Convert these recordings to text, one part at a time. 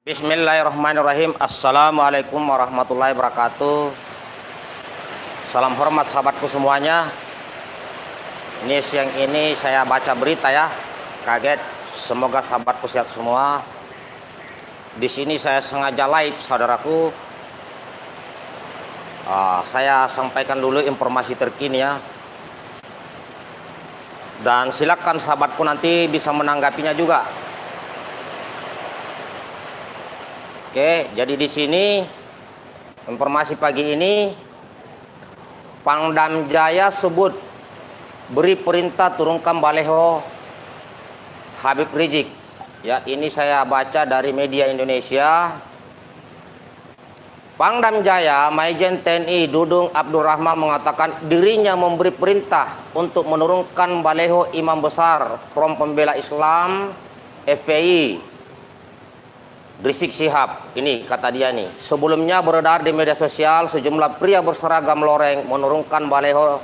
Bismillahirrahmanirrahim. Assalamualaikum warahmatullahi wabarakatuh. Salam hormat sahabatku semuanya. Ini siang ini saya baca berita ya, kaget. Semoga sahabatku sehat semua. Di sini saya sengaja live saudaraku. Saya sampaikan dulu informasi terkini ya. Dan silakan sahabatku nanti bisa menanggapinya juga. Oke, jadi di sini informasi pagi ini Pangdam Jaya sebut beri perintah turunkan baleho Habib Rizik. Ya, ini saya baca dari media Indonesia. Pangdam Jaya Maijen TNI Dudung Abdurrahman mengatakan dirinya memberi perintah untuk menurunkan baleho Imam Besar Front Pembela Islam FPI Rizik Syihab. Ini kata dia nih. Sebelumnya beredar di media sosial sejumlah pria berseragam loreng menurunkan baleho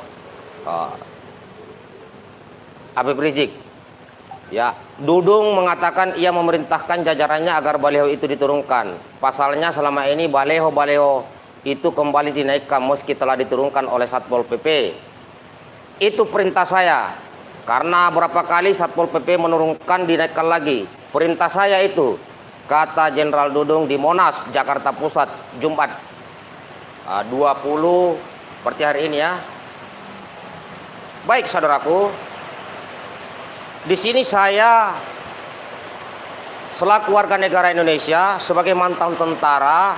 Habib Rizik. Ya, Dudung mengatakan ia memerintahkan jajarannya agar baleho itu diturunkan. Pasalnya selama ini baleho itu kembali dinaikkan meski telah diturunkan oleh Satpol PP. Itu perintah saya. Karena berapa kali Satpol PP menurunkan dinaikkan lagi. Perintah saya itu, kata Jenderal Dudung di Monas, Jakarta Pusat, Jumat 20 seperti hari ini ya. Baik saudaraku, di sini saya selaku warga negara Indonesia sebagai mantan tentara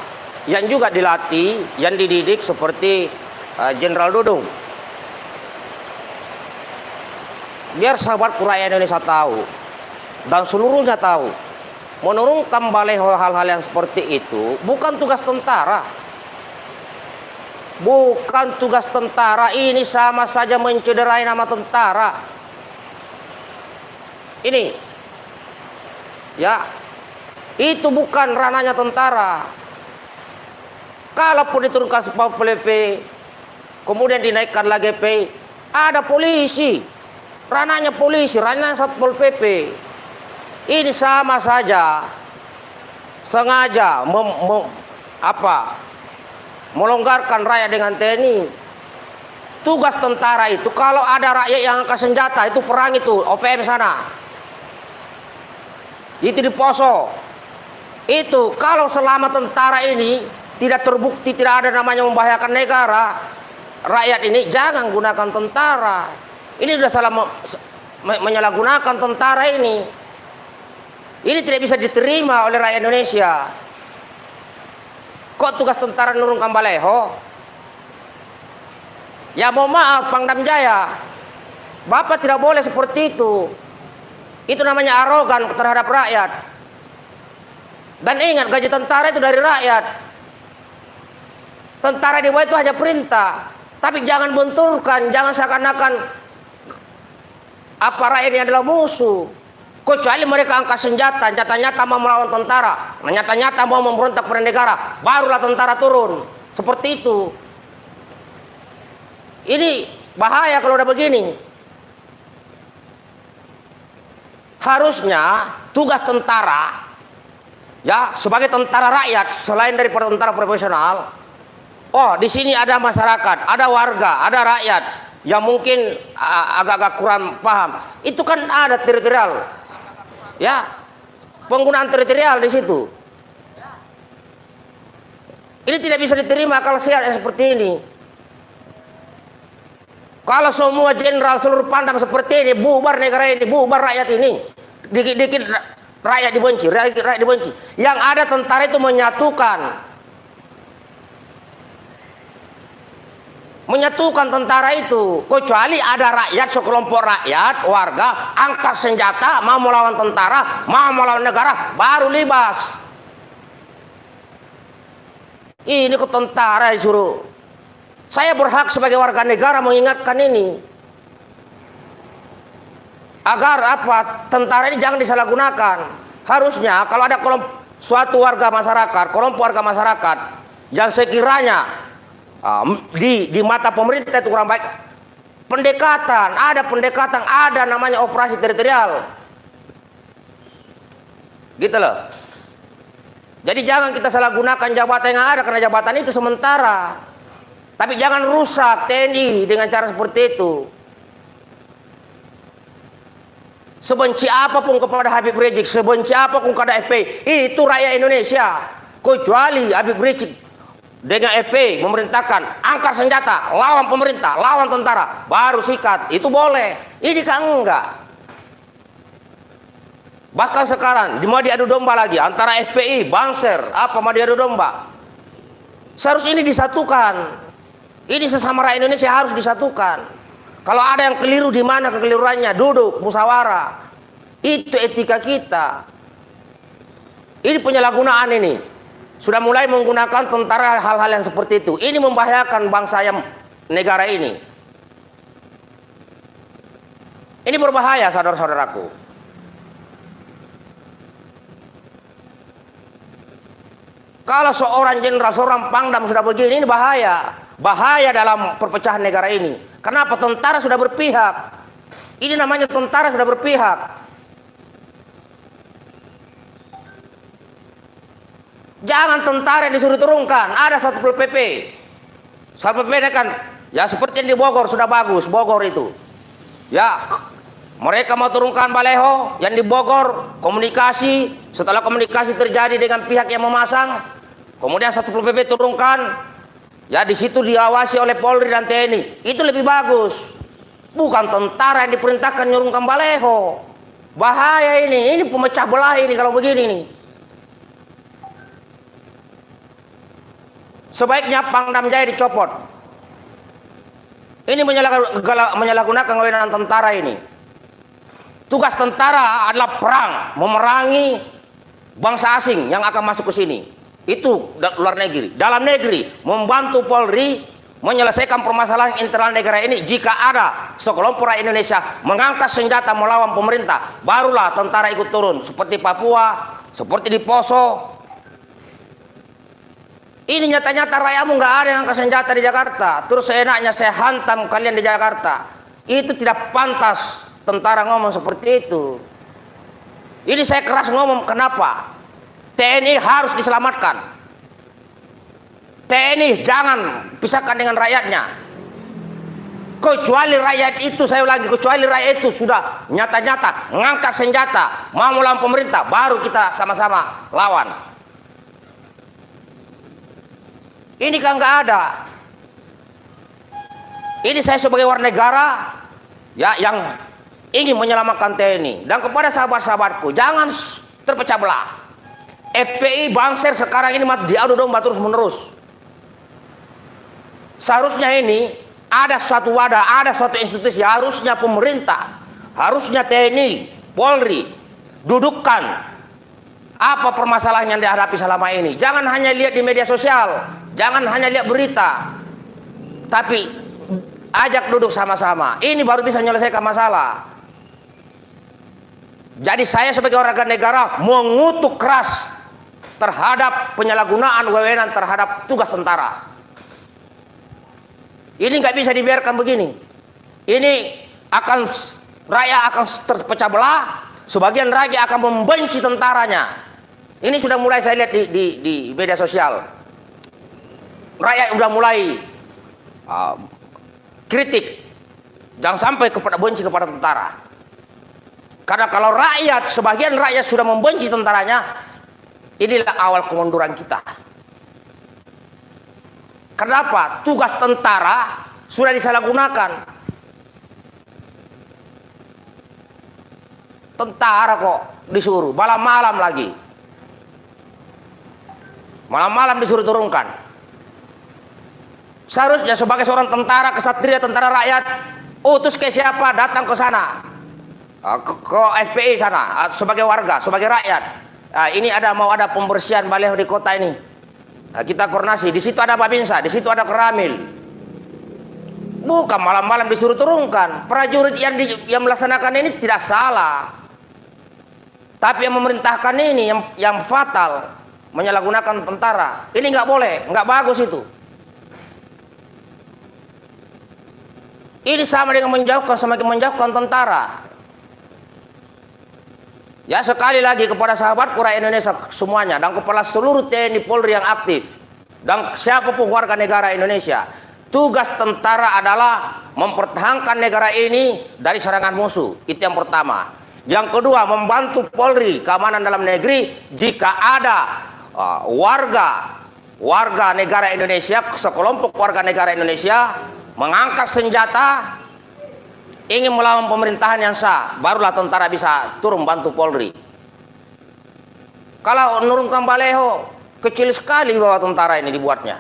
yang juga dilatih, yang dididik seperti Jenderal Dudung. Biar sahabat rakyat Indonesia tahu dan seluruhnya tahu, menurunkan baleho hal-hal yang seperti itu bukan tugas tentara. Bukan tugas tentara, ini sama saja mencederai nama tentara. Ini ya, itu bukan ranahnya tentara. Kalaupun diturunkan Satpol PP kemudian dinaikkan lagi PI, ada polisi. Ranahnya polisi, ranahnya Satpol PP. Ini sama saja sengaja melonggarkan rakyat dengan TNI. Tugas tentara itu kalau ada rakyat yang angkat senjata itu perang, itu OPM sana. Itu di Poso. Itu kalau selama tentara ini tidak terbukti tidak ada namanya membahayakan negara, rakyat ini jangan gunakan tentara. Ini sudah salah menyalahgunakan tentara ini. Ini tidak bisa diterima oleh rakyat Indonesia. Kok tugas tentara menurunkan baleho? Ya mohon maaf Pangdam Jaya, Bapak tidak boleh seperti itu. Itu namanya arogan terhadap rakyat. Dan ingat, gaji tentara itu dari rakyat. Tentara di bawah itu hanya perintah. Tapi jangan benturkan, jangan seakan-akan rakyat ini adalah musuh. Kecuali mereka angkat senjata, nyata-nyata mau melawan tentara, nyata-nyata mau memberontak pada negara, barulah tentara turun. Seperti itu. Ini bahaya kalau udah begini. Harusnya tugas tentara, ya sebagai tentara rakyat, selain daripada tentara profesional. Oh, di sini ada masyarakat, ada warga, ada rakyat yang mungkin agak-agak kurang paham. Itu kan ada teritorial. Ya, penggunaan teritorial di situ. Ini tidak bisa diterima kalau siap seperti ini. Kalau semua jenderal seluruh Pangdam seperti ini, bubar negara ini, bubar rakyat ini. Dikit-dikit rakyat dibenci, rakyat dibenci. Yang ada tentara itu menyatukan tentara itu. Kecuali ada rakyat, sekelompok rakyat, warga angkat senjata mau melawan tentara, mau melawan negara, baru libas. Ini ke tentara disuruh. Saya berhak sebagai warga negara mengingatkan ini, agar tentara ini jangan disalahgunakan. Harusnya kalau ada suatu warga masyarakat, kelompok warga masyarakat yang sekiranya di mata pemerintah itu kurang baik, pendekatan, ada namanya operasi teritorial. Gitu loh. Jadi jangan kita salah gunakan jabatan yang ada, karena jabatan itu sementara. Tapi jangan rusak TNI dengan cara seperti itu. Sebenci apapun kepada Habib Rizik, sebenci apapun kepada FPI, itu rakyat Indonesia. Kecuali Habib Rizik dengan FPI memerintahkan angkat senjata, lawan pemerintah, lawan tentara, baru sikat, itu boleh. Ini kan enggak. Bahkan sekarang mau diadu domba lagi antara FPI, Banser, apa mau diadu domba. Seharusnya ini disatukan. Ini sesama rakyat Indonesia harus disatukan. Kalau ada yang keliru, di mana kekeliruannya, duduk musyawarah. Itu etika kita. Ini penyalahgunaan ini. Sudah mulai menggunakan tentara hal-hal yang seperti itu. Ini membahayakan bangsa yang negara ini. Ini berbahaya, saudara-saudaraku. Kalau seorang jenderal, seorang pangdam sudah begini, ini bahaya. Bahaya dalam perpecahan negara ini. Kenapa? Tentara sudah berpihak. Ini namanya tentara sudah berpihak. Jangan tentara yang disuruh turunkan. Ada Satpol PP. Satpol PP kan, ya seperti yang di Bogor sudah bagus, Bogor itu. Ya, mereka mau turunkan baleho yang di Bogor, komunikasi. Setelah komunikasi terjadi dengan pihak yang memasang, kemudian Satpol PP turunkan. Ya, di situ diawasi oleh Polri dan TNI. Itu lebih bagus. Bukan tentara yang diperintahkan nyurungkan baleho. Bahaya ini pemecah belah ini kalau begini nih. Sebaiknya Pangdam Jaya dicopot. Ini menyalahgunakan kewenangan tentara ini. Tugas tentara adalah perang, memerangi bangsa asing yang akan masuk ke sini. Itu luar negeri. Dalam negeri, membantu Polri menyelesaikan permasalahan internal negara ini. Jika ada sekelompok rakyat Indonesia mengangkat senjata melawan pemerintah, barulah tentara ikut turun. Seperti Papua, seperti di Poso. Ini nyata-nyata rakyatmu nggak ada yang angkat senjata di Jakarta. Terus seenaknya saya hantam kalian di Jakarta. Itu tidak pantas tentara ngomong seperti itu. Ini saya keras ngomong, kenapa? TNI harus diselamatkan. TNI jangan pisahkan dengan rakyatnya. Kecuali rakyat itu, saya ulangi, kecuali rakyat itu sudah nyata-nyata ngangkat senjata mau melawan pemerintah, baru kita sama-sama lawan. Ini kan nggak ada. Ini saya sebagai warga negara ya yang ingin menyelamatkan TNI, dan kepada sahabat-sahabatku, jangan terpecah belah. FPI, Banser sekarang ini diadu domba terus menerus. Seharusnya ini ada suatu wadah, ada suatu institusi, harusnya pemerintah, harusnya TNI, Polri dudukkan apa permasalahan yang dihadapi selama ini. Jangan hanya lihat di media sosial, jangan hanya lihat berita, tapi ajak duduk sama-sama. Ini baru bisa menyelesaikan masalah. Jadi saya sebagai warga negara mengutuk keras terhadap penyalahgunaan wewenang terhadap tugas tentara. Ini nggak bisa dibiarkan begini. Ini akan rakyat akan terpecah belah. Sebagian rakyat akan membenci tentaranya. Ini sudah mulai saya lihat di media sosial. Rakyat sudah mulai kritik, jangan sampai kepada benci kepada tentara. Karena kalau rakyat, sebagian rakyat sudah membenci tentaranya, inilah awal kemunduran kita. Kenapa? Tugas tentara sudah disalahgunakan. Tentara kok disuruh, malam-malam lagi. Malam-malam disuruh turunkan. Seharusnya sebagai seorang tentara, kesatria, tentara rakyat, utus ke siapa? Datang ke sana. Ke FPI sana, sebagai warga, sebagai rakyat. Ini mau ada pembersihan baleho di kota ini. Kita koordinasi. Di situ ada Babinsa, di situ ada Keramil. Bukan malam-malam disuruh turunkan. Prajurit yang melaksanakan ini tidak salah. Tapi yang memerintahkan ini yang fatal, menyalahgunakan tentara. Ini nggak boleh, nggak bagus itu. Ini sama dengan semakin menjauhkan tentara. Ya, sekali lagi kepada sahabat rakyat Indonesia semuanya dan kepada seluruh TNI Polri yang aktif dan siapapun warga negara Indonesia, tugas tentara adalah mempertahankan negara ini dari serangan musuh. Itu yang pertama. Yang kedua, membantu Polri keamanan dalam negeri jika ada warga negara Indonesia, sekelompok warga negara Indonesia mengangkat senjata ingin melawan pemerintahan yang sah, barulah tentara bisa turun bantu Polri. Kalau menurunkan baleho, kecil sekali bahwa tentara ini dibuatnya.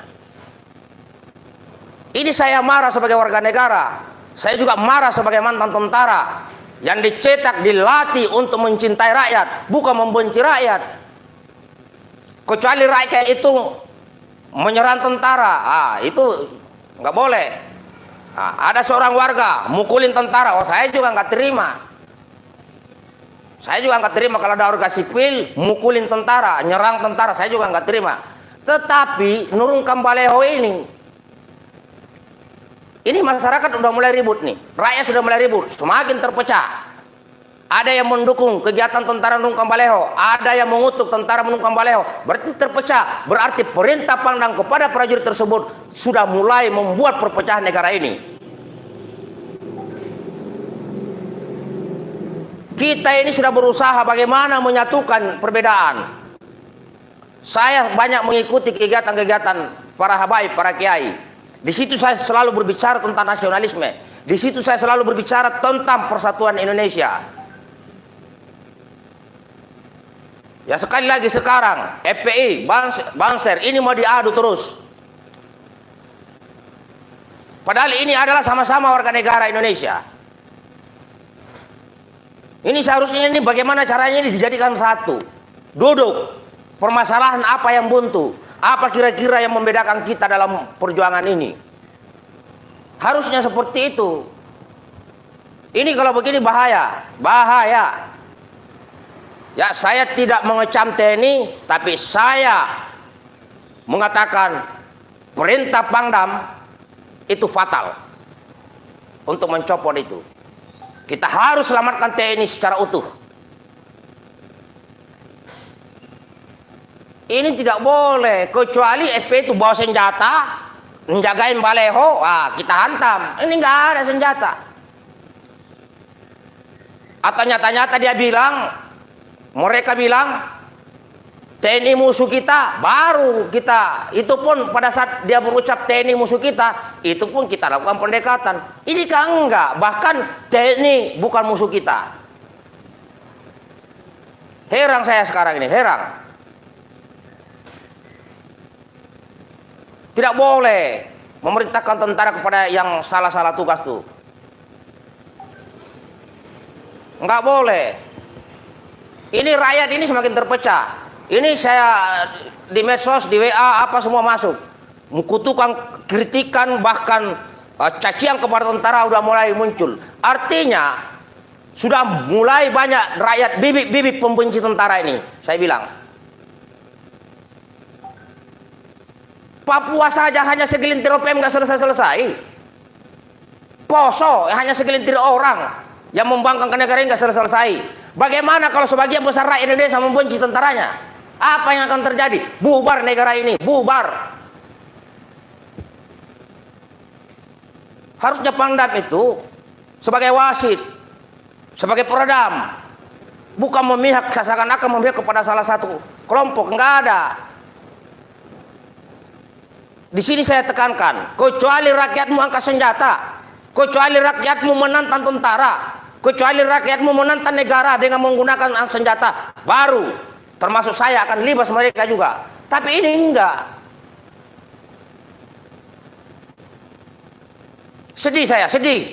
Ini saya marah sebagai warga negara. Saya juga marah sebagai mantan tentara yang dicetak, dilatih untuk mencintai rakyat, bukan membenci rakyat. Kecuali rakyat itu menyerang tentara, itu nggak boleh. Ada seorang warga mukulin tentara, saya juga nggak terima. Saya juga nggak terima kalau ada warga sipil mukulin tentara, nyerang tentara, saya juga nggak terima. Tetapi nurunkan baleho ini masyarakat udah mulai ribut nih, rakyat sudah mulai ribut, semakin terpecah. Ada yang mendukung kegiatan tentara nurunkan baleho, ada yang mengutuk tentara menurunkan baleho, berarti terpecah. Berarti perintah Pangdam kepada prajurit tersebut sudah mulai membuat perpecahan negara ini. Kita ini sudah berusaha bagaimana menyatukan perbedaan. Saya banyak mengikuti kegiatan-kegiatan para habaib, para kiai. Di situ saya selalu berbicara tentang nasionalisme. Di situ saya selalu berbicara tentang persatuan Indonesia. Ya, sekali lagi sekarang FPI, Banser ini mau diadu terus. Padahal ini adalah sama-sama warga negara Indonesia. Ini seharusnya ini bagaimana caranya ini dijadikan satu. Duduk, permasalahan apa yang buntu, apa kira-kira yang membedakan kita dalam perjuangan ini. Harusnya seperti itu. Ini kalau begini bahaya, bahaya. Ya, saya tidak mengecam TNI, tapi saya mengatakan perintah Pangdam itu fatal untuk mencopot itu. Kita harus selamatkan TNI secara utuh. Ini tidak boleh, kecuali FP itu bawa senjata, menjagain baleho, kita hantam. Ini nggak ada senjata. Atau nyata-nyata dia bilang, mereka bilang TNI musuh kita, baru kita, itu pun pada saat dia berucap TNI musuh kita, itu pun kita lakukan pendekatan. Ini kan enggak, bahkan TNI bukan musuh kita. Heran saya sekarang ini, heran. Tidak boleh memerintahkan tentara kepada yang salah-salah tugas tuh. Enggak boleh. Ini rakyat ini semakin terpecah. Ini saya di medsos, di WA, apa semua masuk. Kutukan, kritikan, bahkan cacian kepada tentara udah mulai muncul. Artinya sudah mulai banyak rakyat bibit-bibit pembenci tentara ini. Saya bilang. Papua saja hanya segelintir OPM nggak selesai-selesai. Poso hanya segelintir orang yang membangkang ke negara ini nggak selesai-selesai. Bagaimana kalau sebagian besar rakyat Indonesia membenci tentaranya? Apa yang akan terjadi? Bubar negara ini, bubar. Harusnya Pangdam itu sebagai wasit, sebagai peredam, bukan memihak, seakan-akan memihak kepada salah satu kelompok. Enggak ada. Di sini saya tekankan, kecuali rakyatmu angkat senjata, kecuali rakyatmu menantang tentara, kecuali rakyatmu menantang negara dengan menggunakan senjata, baru termasuk saya akan libas mereka juga. Tapi ini enggak. Sedih saya, sedih.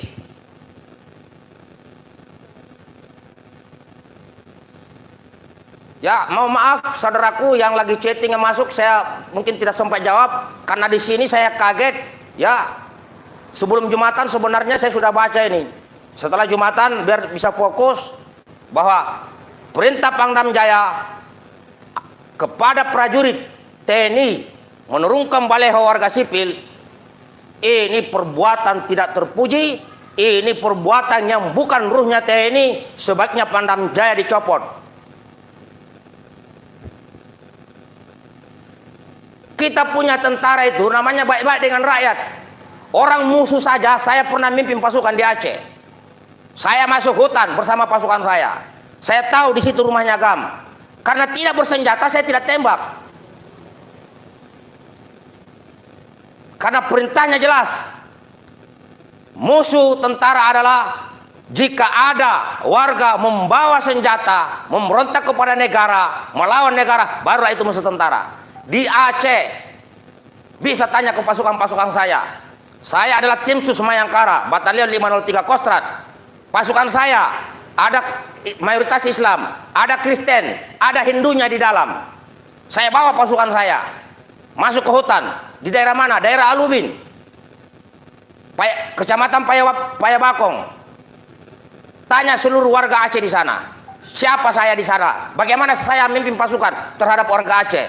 Ya, mau maaf saudaraku yang lagi chatting yang masuk, saya mungkin tidak sempat jawab karena di sini saya kaget. Ya, sebelum Jumatan sebenarnya saya sudah baca ini. Setelah Jumatan biar bisa fokus bahwa perintah Pangdam Jaya kepada prajurit TNI menurunkan baleho warga sipil ini perbuatan tidak terpuji, ini perbuatan yang bukan ruhnya TNI, sebaiknya Pangdam Jaya dicopot. Kita punya tentara itu namanya baik-baik dengan rakyat. Orang musuh saja, saya pernah mimpin pasukan di Aceh. Saya masuk hutan bersama pasukan saya. Saya tahu di situ rumahnya GAM. Karena tidak bersenjata, saya tidak tembak. Karena perintahnya jelas. Musuh tentara adalah jika ada warga membawa senjata, memberontak kepada negara, melawan negara, barulah itu musuh tentara. Di Aceh, bisa tanya ke pasukan-pasukan saya. Saya adalah tim Sus Mayangkara, Batalion 503 Kostrad. Pasukan saya ada mayoritas Islam, ada Kristen, ada Hindunya di dalam. Saya bawa pasukan saya masuk ke hutan. Di daerah mana? Daerah Alubin, Kecamatan Payabakong. Tanya seluruh warga Aceh di sana. Siapa saya di sana? Bagaimana saya memimpin pasukan terhadap warga Aceh?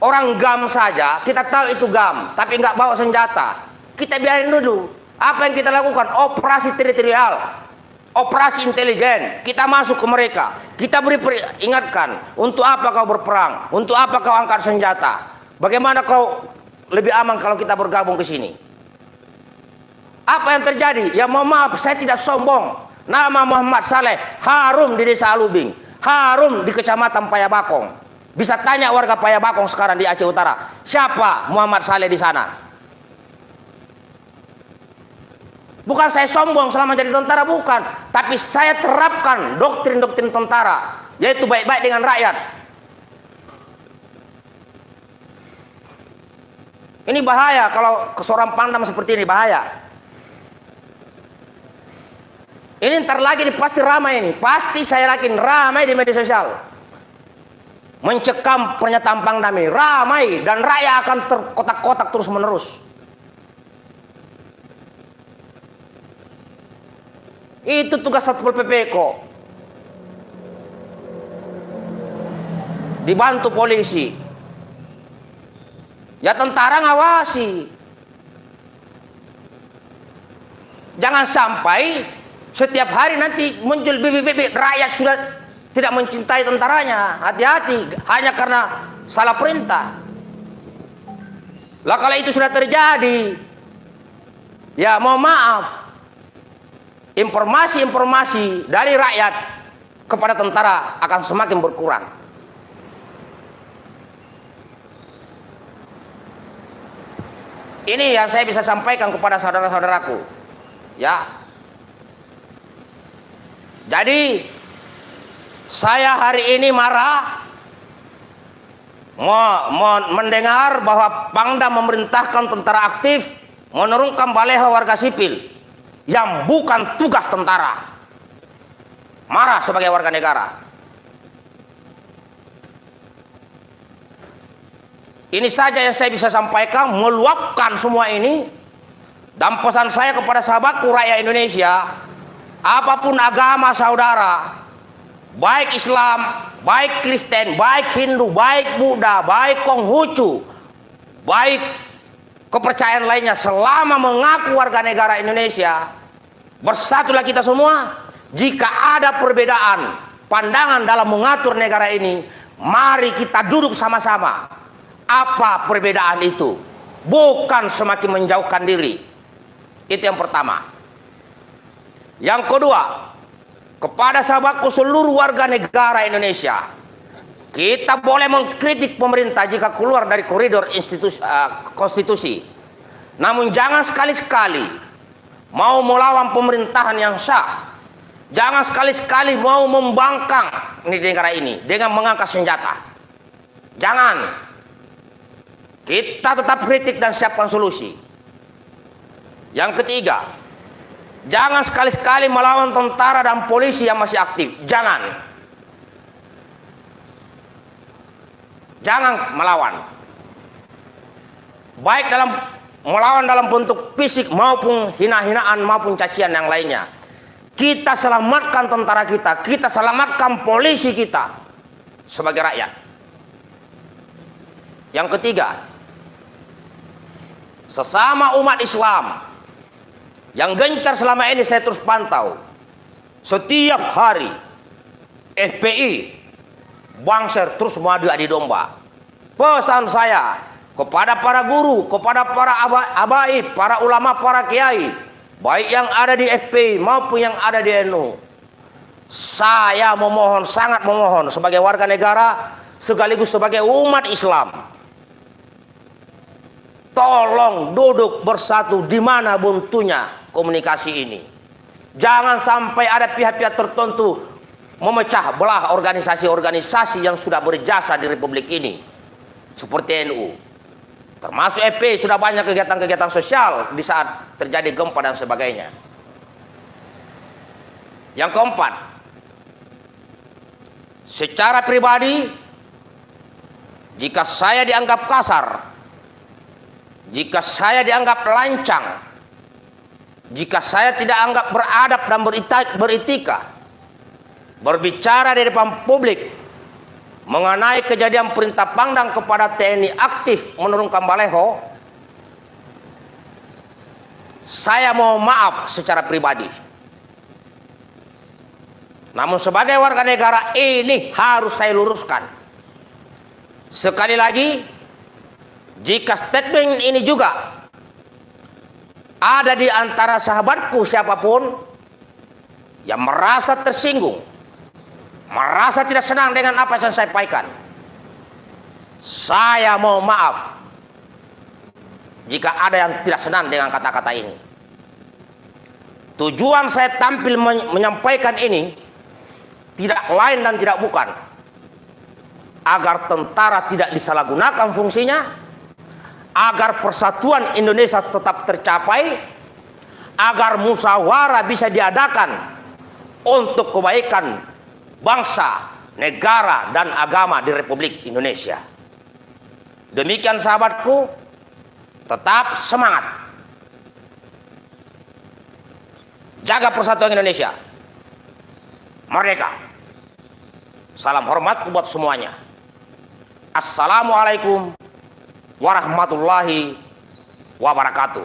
Orang GAM saja, kita tahu itu GAM, tapi nggak bawa senjata. Kita biarin dulu. Apa yang kita lakukan? Operasi teritorial, operasi intelijen. Kita masuk ke mereka. Kita beri ingatkan, untuk apa kau berperang? Untuk apa kau angkat senjata? Bagaimana kau lebih aman kalau kita bergabung ke sini? Apa yang terjadi? Ya mohon maaf, saya tidak sombong. Nama Muhammad Saleh harum di desa Alubing, harum di kecamatan Payabakong. Bisa tanya warga Payabakong sekarang di Aceh Utara, siapa Muhammad Saleh di sana? Bukan saya sombong selama jadi tentara, bukan. Tapi saya terapkan doktrin-doktrin tentara, yaitu baik-baik dengan rakyat. Ini bahaya kalau seorang Pangdam seperti ini, bahaya. Ini ntar lagi pasti ramai ini. Pasti saya yakin ramai di media sosial. Mencekam pernyataan Pangdam ini. Ramai. Dan rakyat akan terkotak-kotak terus menerus. Itu tugas Satpol PP kok. Dibantu polisi. Ya tentara ngawasi. Jangan sampai setiap hari nanti muncul bibit-bibit rakyat sudah tidak mencintai tentaranya. Hati-hati, hanya karena salah perintah. Lah kalau itu sudah terjadi, ya mohon maaf, informasi-informasi dari rakyat kepada tentara akan semakin berkurang. Ini yang saya bisa sampaikan kepada saudara-saudaraku. Ya. Jadi saya hari ini marah mendengar bahwa Pangdam memerintahkan tentara aktif menurunkan baleho warga sipil yang bukan tugas tentara. Marah sebagai warga negara. Ini saja yang saya bisa sampaikan, meluapkan semua ini. Dan pesan saya kepada sahabatku rakyat Indonesia, apapun agama saudara, baik Islam, baik Kristen, baik Hindu, baik Buddha, baik Konghucu, baik kepercayaan lainnya, selama mengaku warga negara Indonesia, bersatulah kita semua. Jika ada perbedaan pandangan dalam mengatur negara ini, mari kita duduk sama-sama. Apa perbedaan itu? Bukan semakin menjauhkan diri. Itu yang pertama. Yang kedua, kepada sahabatku seluruh warga negara Indonesia, kita boleh mengkritik pemerintah jika keluar dari koridor konstitusi. Namun jangan sekali-sekali mau melawan pemerintahan yang sah. Jangan sekali-sekali mau membangkang di negara ini dengan mengangkat senjata. Jangan. Kita tetap kritik dan siapkan solusi. Yang ketiga, jangan sekali-sekali melawan tentara dan polisi yang masih aktif. Jangan. Jangan melawan. Baik melawan dalam bentuk fisik maupun hina-hinaan maupun cacian yang lainnya. Kita selamatkan tentara kita, kita selamatkan polisi kita sebagai rakyat. Yang ketiga, sesama umat Islam yang gencar selama ini saya terus pantau, setiap hari FPI Bangser terus mengadu adu domba. pesan saya kepada para guru, kepada para abaib, para ulama, para kiai, baik yang ada di FPI maupun yang ada di NU. Saya memohon, sangat memohon sebagai warga negara sekaligus sebagai umat Islam, tolong duduk bersatu di mana buntunya komunikasi ini. Jangan sampai ada pihak-pihak tertentu memecah belah organisasi-organisasi yang sudah berjasa di Republik ini, seperti NU. Termasuk FPI sudah banyak kegiatan-kegiatan sosial di saat terjadi gempa dan sebagainya. Yang keempat, secara pribadi, jika saya dianggap kasar, jika saya dianggap lancang, jika saya tidak anggap beradab dan beretika, berbicara di depan publik mengenai kejadian perintah Pangdam kepada TNI aktif menurunkan baleho, saya mohon maaf secara pribadi. Namun sebagai warga negara ini harus saya luruskan. Sekali lagi, jika statement ini juga ada di antara sahabatku siapapun yang merasa tersinggung, merasa tidak senang dengan apa yang saya sampaikan, saya mohon maaf jika ada yang tidak senang dengan kata-kata ini. Tujuan saya tampil menyampaikan ini tidak lain dan tidak bukan agar tentara tidak disalahgunakan fungsinya, agar persatuan Indonesia tetap tercapai, agar musyawarah bisa diadakan untuk kebaikan bangsa, negara, dan agama di Republik Indonesia. Demikian sahabatku, tetap semangat, jaga persatuan Indonesia, merdeka. Salam hormat buat semuanya. Assalamualaikum warahmatullahi wabarakatuh.